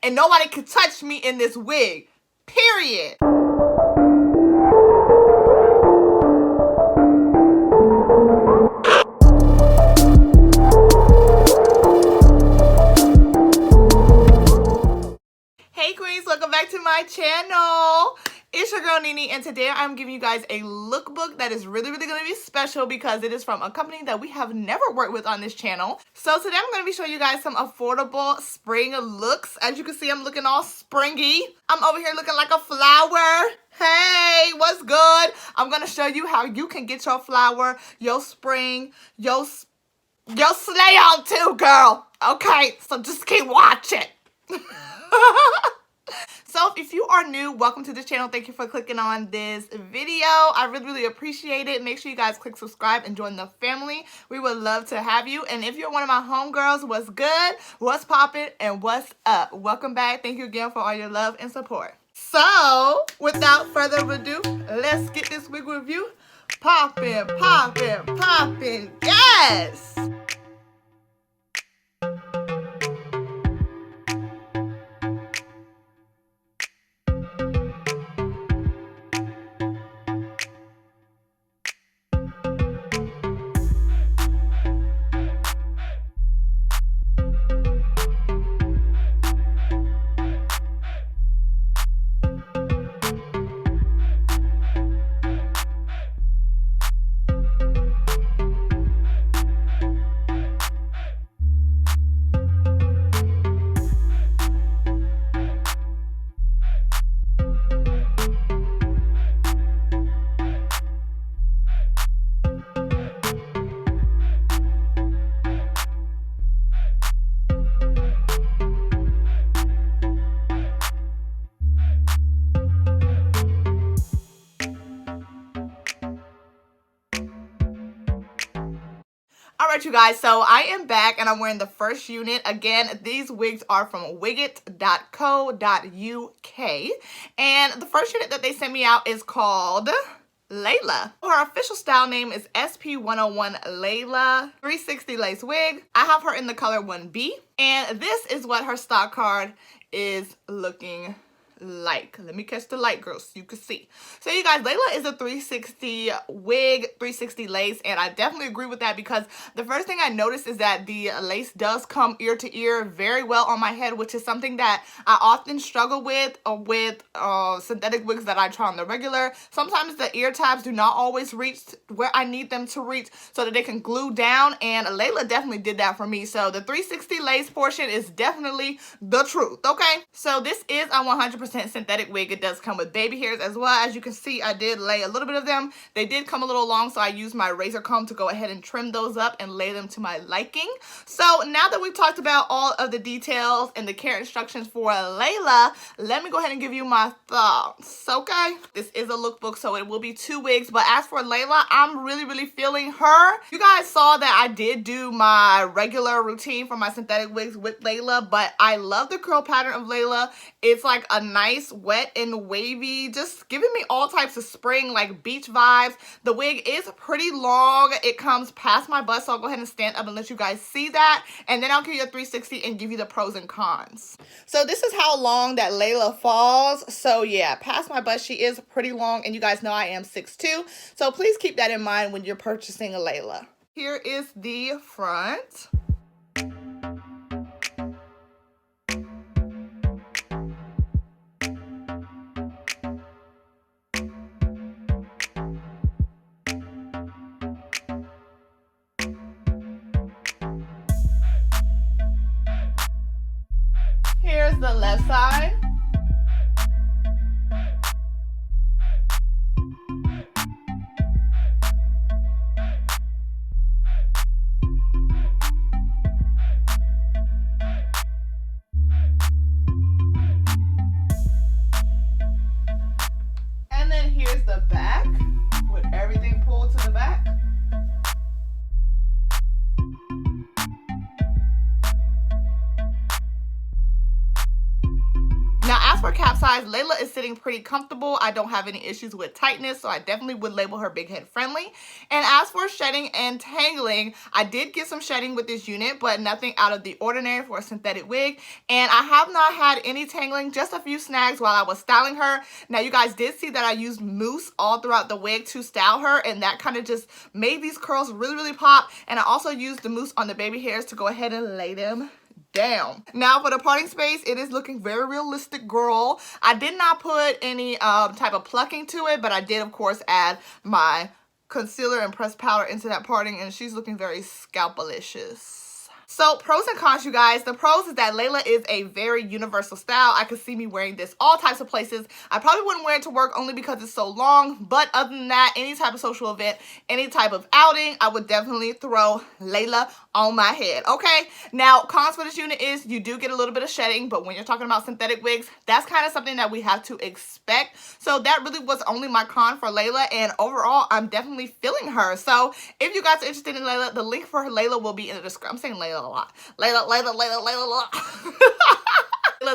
and nobody can touch me in this wig. Period. Hey queens, welcome back to my channel. It's your girl Nene, and today I'm giving you guys a lookbook that is really going to be special because it is from a company that we have never worked with on this channel. So today I'm going to be showing you guys some affordable spring looks. As you can see, I'm looking all springy. I'm over here looking like a flower. Hey, what's good? I'm going to show you how you can get your flower, your spring, your slay on too, girl. Okay, so just keep watching. So if you are new, welcome to this channel. Thank you for clicking on this video. I really appreciate it. Make sure you guys click subscribe and join the family. We would love to have you. And if you're one of my homegirls, what's good, what's poppin', and what's up? Welcome back. Thank you again for all your love and support. So without further ado, let's get this wig review poppin'. Yes! Alright you guys, so I am back and I'm wearing the first unit. Again, these wigs are from WIGgIT.co.uk, and the first unit that they sent me out is called Layla. Her official style name is SP101 Layla 360 lace wig. I have her in the color 1B, and this is what her stock card is looking like. Let me catch the light, girls, so you can see. So you guys, Layla is a 360 wig, 360 lace, and I definitely agree with that because the first thing I noticed is that the lace does come ear to ear very well on my head, which is something that I often struggle with synthetic wigs that I try on the regular. Sometimes the ear tabs do not always reach where I need them to reach so that they can glue down, and Layla definitely did that for me. So the 360 lace portion is definitely the truth, okay? So this is a 100% synthetic wig. It does come with baby hairs as well. As you can see, I did lay a little bit of them. They did come a little long, so I used my razor comb to go ahead and trim those up and lay them to my liking. So now that we've talked about all of the details and the care instructions for Layla, let me go ahead and give you my thoughts, okay? This is a lookbook, so it will be 2 wigs, but as for Layla, I'm really feeling her. You guys saw that I did do my regular routine for my synthetic wigs with Layla, but I love the curl pattern of Layla. It's like a nice wet and wavy, just giving me all types of spring, like beach vibes. The wig is pretty long. It comes past my butt, so I'll go ahead and stand up and let you guys see that, and then I'll give you a 360 and give you the pros and cons. So this is how long that Layla falls. So yeah, past my butt, she is pretty long, and you guys know I am 6'2", so please keep that in mind when you're purchasing a Layla. Here is the front. Here's the left side. And then here's the back with everything pulled to the back. for cap size, Layla is sitting pretty comfortable. I don't have any issues with tightness, so I definitely would label her big head friendly. And as for shedding and tangling, I did get some shedding with this unit, but nothing out of the ordinary for a synthetic wig. And I have not had any tangling, just a few snags while I was styling her. Now, you guys did see that I used mousse all throughout the wig to style her, and that kind of just made these curls really, really pop. And I also used the mousse on the baby hairs to go ahead and lay them down. Now for the parting space, it is looking very realistic, girl. I did not put any type of plucking to it, but I did of course add my concealer and pressed powder into that parting, and she's looking very scalpalicious. So pros and cons, you guys. The pros is that Layla is a very universal style. I could see me wearing this all types of places. I probably wouldn't wear it to work only because it's so long, but other than that, any type of social event, any type of outing, I would definitely throw Layla on my head, okay? Now, cons for this unit is you do get a little bit of shedding, but when you're talking about synthetic wigs, that's kind of something that we have to expect. So that really was only my con for Layla, and overall, I'm definitely feeling her. So if you guys are interested in Layla, the link for her Layla will be in the description. I'm saying Layla a lot. Layla.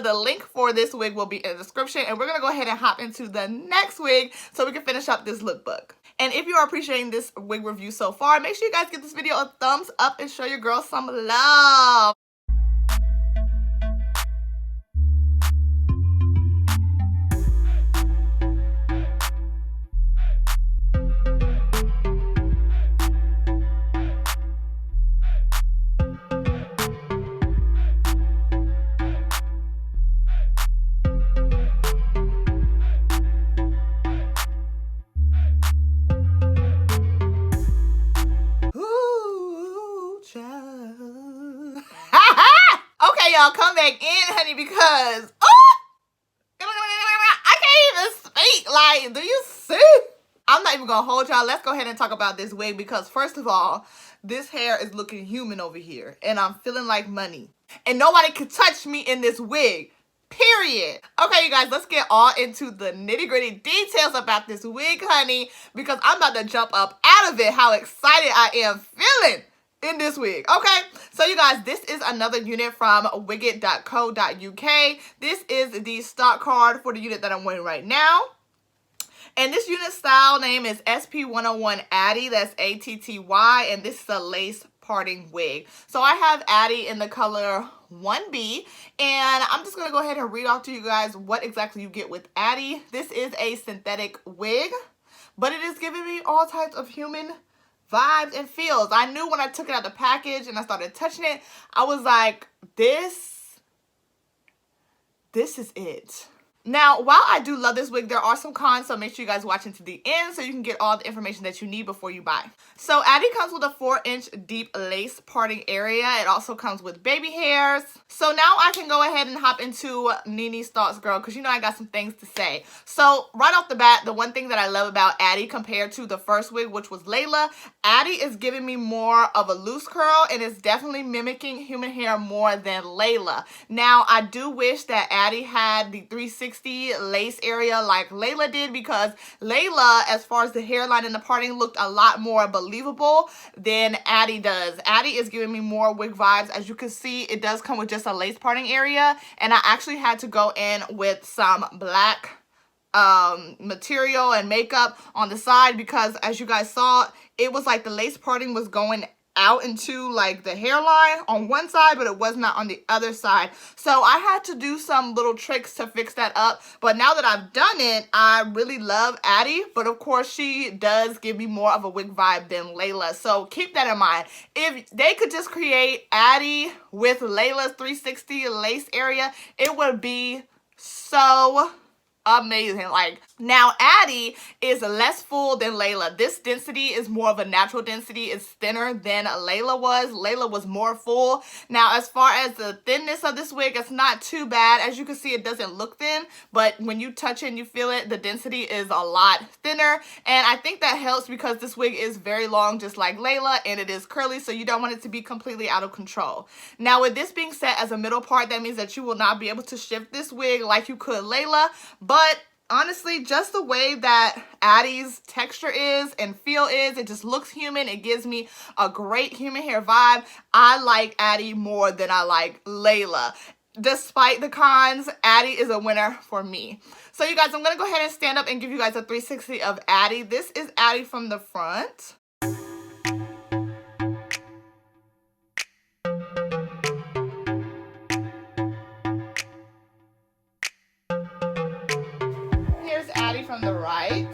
The link for this wig will be in the description, and we're gonna go ahead and hop into the next wig so we can finish up this lookbook. And if you are appreciating this wig review so far, make sure you guys give this video a thumbs up and show your girl some love. Okay, y'all, come back in, honey, because I can't even speak. Like, do you see? I'm not even gonna hold y'all. Let's go ahead and talk about this wig, because first of all, this hair is looking human over here, and I'm feeling like money, and nobody can touch me in this wig. Period. Okay, you guys, let's get all into the nitty-gritty details about this wig, honey, because I'm about to jump up out of it how excited I am feeling in this wig. Okay, so you guys, this is another unit from WIGgIT.co.uk. This is the stock card for the unit that I'm wearing right now. And this unit style name is SP101 Atty. That's ATTY, and this is a lace parting wig. So I have Atty in the color 1B, and I'm just gonna go ahead and read off to you guys what exactly you get with Atty. This is a synthetic wig, but it is giving me all types of human vibes and feels. I knew when I took it out the package and I started touching it, I was like, this is it. Now, while I do love this wig, there are some cons, so make sure you guys watch into the end so you can get all the information that you need before you buy. So Atty comes with a 4-inch deep lace parting area. It also comes with baby hairs. So now I can go ahead and hop into Nini's thoughts, girl, because you know I got some things to say. So right off the bat, the one thing that I love about Atty compared to the first wig, which was Layla, Atty is giving me more of a loose curl, and it's definitely mimicking human hair more than Layla. Now, I do wish that Atty had the 360 lace area like Layla did, because Layla, as far as the hairline and the parting, looked a lot more believable than Atty does. Atty is giving me more wig vibes. As you can see, it does come with just a lace parting area, and I actually had to go in with some black material and makeup on the side, because as you guys saw, it was like the lace parting was going out into like the hairline on one side, but it was not on the other side. So I had to do some little tricks to fix that up. But now that I've done it, I really love Atty. But of course, she does give me more of a wig vibe than Layla. So keep that in mind. If they could just create Atty with Layla's 360 lace area, it would be so amazing. Like, now Atty is less full than Layla. This density is more of a natural density. It's thinner than Layla was. Layla was more full. Now, as far as the thinness of this wig, it's not too bad. As you can see, it doesn't look thin, but when you touch it and you feel it, the density is a lot thinner. And I think that helps because this wig is very long, just like Layla, and it is curly, so you don't want it to be completely out of control. Now, with this being set as a middle part, that means that you will not be able to shift this wig like you could Layla, but honestly, just the way that Atty's texture is and feel is, it just looks human. It gives me a great human hair vibe. I like Atty more than I like Layla. despite the cons, Atty is a winner for me. So you guys, I'm going to go ahead and stand up and give you guys a 360 of Atty. This is Atty from the front. Here's Atty from the right.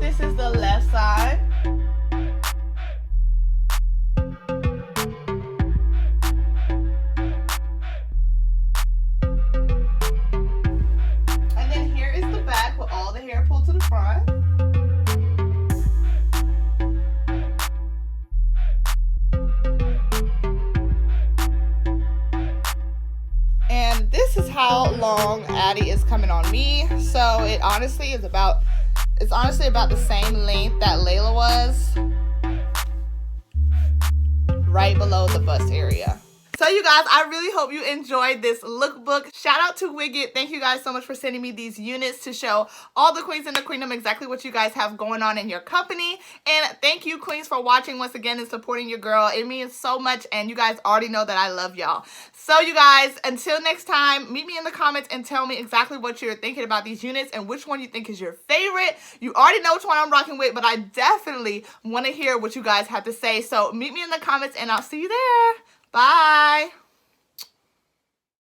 This is the left side. And then here is the back with all the hair pulled to the front. And this is how long Atty is coming on me. So it honestly is about the same length that Layla was, right below the bust area. So you guys, I really hope you enjoyed this lookbook. Shout out to WIGgIT. Thank you guys so much for sending me these units to show all the queens in the queendom exactly what you guys have going on in your company. And thank you, queens, for watching once again and supporting your girl. It means so much, and you guys already know that I love y'all. So you guys, until next time, meet me in the comments and tell me exactly what you're thinking about these units and which one you think is your favorite. You already know which one I'm rocking with, but I definitely want to hear what you guys have to say. So meet me in the comments, and I'll see you there. Bye.